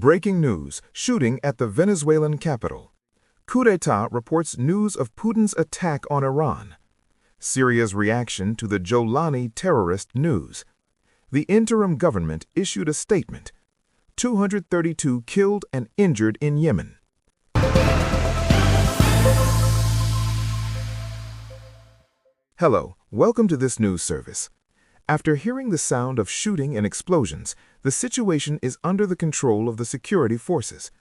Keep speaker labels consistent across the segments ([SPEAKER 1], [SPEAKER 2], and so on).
[SPEAKER 1] Breaking news, shooting at the Venezuelan capital. KUDETA reports news of Putin's attack on Iran. Syria's reaction to the Jolani terrorist news. The interim government issued a statement. 232 killed and injured in Yemen. Hello, welcome to this news service. After hearing the sound of shooting and explosions, the situation is under the control of the security forces.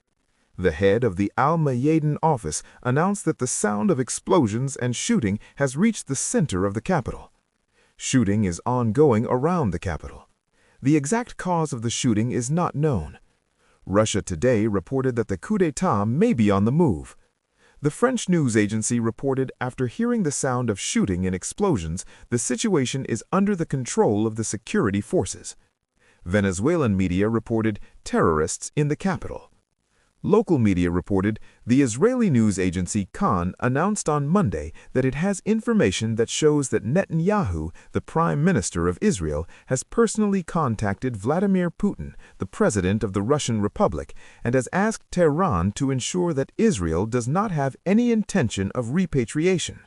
[SPEAKER 1] The head of the Al-Mayadin office announced that the sound of explosions and shooting has reached the center of the capital. Shooting is ongoing around the capital. The exact cause of the shooting is not known. Russia Today reported that the coup d'etat may be on the move. The French news agency reported after hearing the sound of shooting and explosions, the situation is under the control of the security forces. Venezuelan media reported terrorists in the capital. Local media reported the Israeli news agency Kan announced on Monday that it has information that shows that Netanyahu, the Prime Minister of Israel, has personally contacted Vladimir Putin, the President of the Russian Republic, and has asked Tehran to ensure that Israel does not have any intention of repatriation.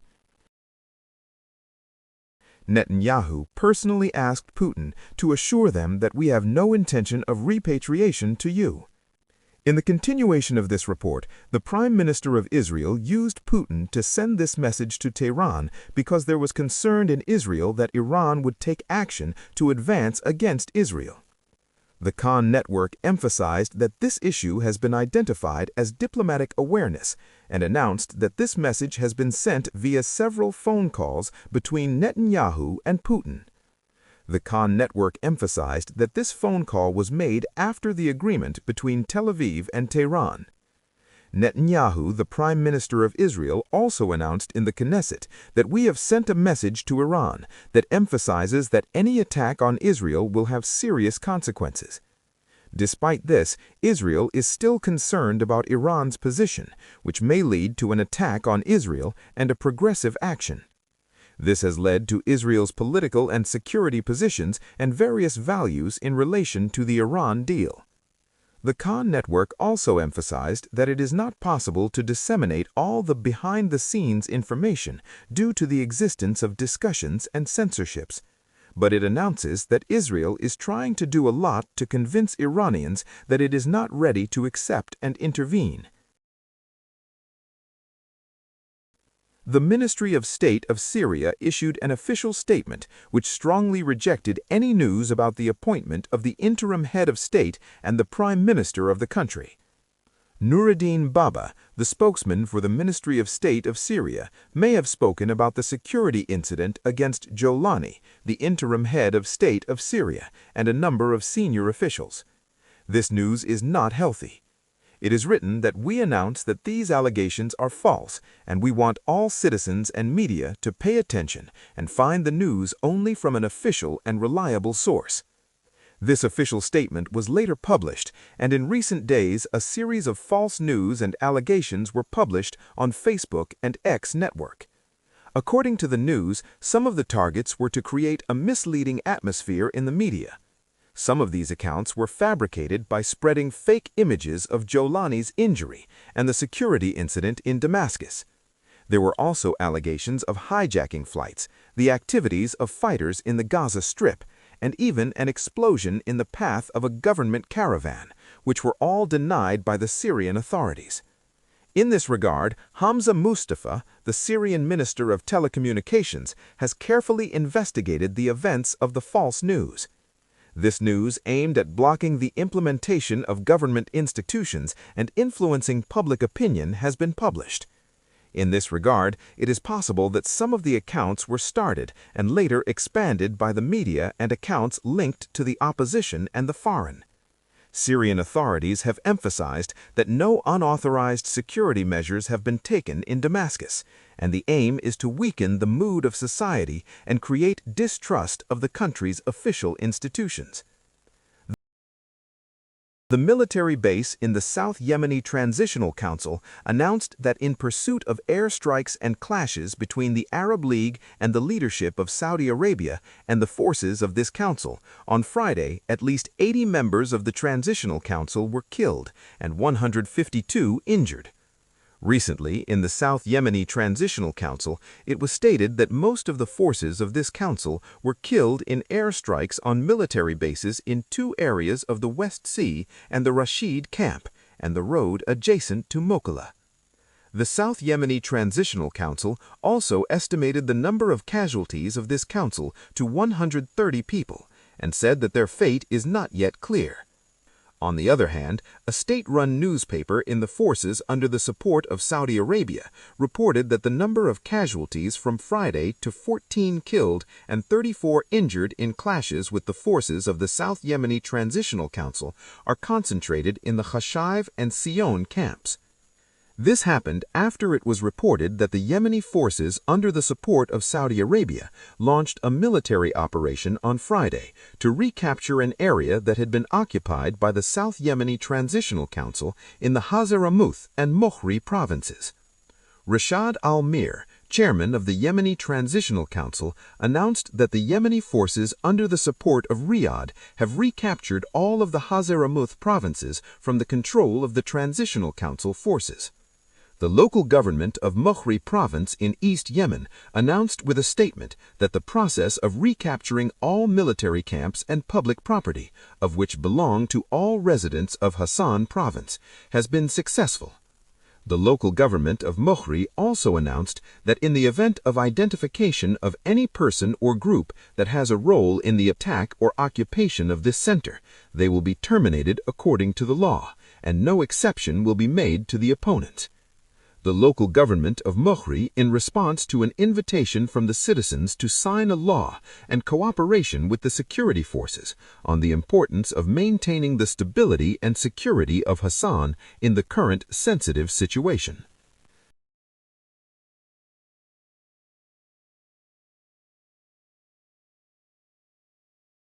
[SPEAKER 1] Netanyahu personally asked Putin to assure them that we have no intention of repatriation to you. In the continuation of this report, the Prime Minister of Israel used Putin to send this message to Tehran because there was concern in Israel that Iran would take action to advance against Israel. The Khan network emphasized that this issue has been identified as diplomatic awareness and announced that this message has been sent via several phone calls between Netanyahu and Putin. The Khan network emphasized that this phone call was made after the agreement between Tel Aviv and Tehran. Netanyahu, the Prime Minister of Israel, also announced in the Knesset that we have sent a message to Iran that emphasizes that any attack on Israel will have serious consequences. Despite this, Israel is still concerned about Iran's position, which may lead to an attack on Israel and a progressive action. This has led to Israel's political and security positions and various values in relation to the Iran deal. The Khan network also emphasized that it is not possible to disseminate all the behind-the-scenes information due to the existence of discussions and censorships, but it announces that Israel is trying to do a lot to convince Iranians that it is not ready to accept and intervene. The Ministry of State of Syria issued an official statement which strongly rejected any news about the appointment of the interim head of state and the prime minister of the country. Nuruddin Baba, the spokesman for the Ministry of State of Syria, may have spoken about the security incident against Jolani, the interim head of state of Syria, and a number of senior officials. This news is not healthy. It is written that we announce that these allegations are false, and we want all citizens and media to pay attention and find the news only from an official and reliable source. This official statement was later published, and in recent days a series of false news and allegations were published on Facebook and X network. According to the news, some of the targets were to create a misleading atmosphere in the media. Some of these accounts were fabricated by spreading fake images of Jolani's injury and the security incident in Damascus. There were also allegations of hijacking flights, the activities of fighters in the Gaza Strip, and even an explosion in the path of a government caravan, which were all denied by the Syrian authorities. In this regard, Hamza Mustafa, the Syrian Minister of Telecommunications, has carefully investigated the events of the false news. This news aimed at blocking the implementation of government institutions and influencing public opinion has been published. In this regard, it is possible that some of the accounts were started and later expanded by the media and accounts linked to the opposition and the foreign. Syrian authorities have emphasized that no unauthorized security measures have been taken in Damascus, and the aim is to weaken the mood of society and create distrust of the country's official institutions. The military base in the South Yemeni Transitional Council announced that in pursuit of airstrikes and clashes between the Arab League and the leadership of Saudi Arabia and the forces of this council, on Friday, at least 80 members of the Transitional Council were killed and 152 injured. Recently, in the South Yemeni Transitional Council, it was stated that most of the forces of this council were killed in airstrikes on military bases in 2 areas of the West Sea and the Rashid camp, and the road adjacent to Mokala. The South Yemeni Transitional Council also estimated the number of casualties of this council to 130 people, and said that their fate is not yet clear. On the other hand, a state-run newspaper in the forces under the support of Saudi Arabia reported that the number of casualties from Friday to 14 killed and 34 injured in clashes with the forces of the South Yemeni Transitional Council are concentrated in the Khashiv and Sion camps. This happened after it was reported that the Yemeni forces under the support of Saudi Arabia launched a military operation on Friday to recapture an area that had been occupied by the South Yemeni Transitional Council in the Hazarmouth and Mohri provinces. Rashad Al-Mir, chairman of the Yemeni Transitional Council, announced that the Yemeni forces under the support of Riyadh have recaptured all of the Hazarmouth provinces from the control of the Transitional Council forces. The local government of Mohri province in East Yemen announced with a statement that the process of recapturing all military camps and public property, of which belong to all residents of Hassan province, has been successful. The local government of Mohri also announced that in the event of identification of any person or group that has a role in the attack or occupation of this center, they will be terminated according to the law, and no exception will be made to the opponents. The local government of Mohri, in response to an invitation from the citizens to sign a law and cooperation with the security forces on the importance of maintaining the stability and security of Hassan in the current sensitive situation.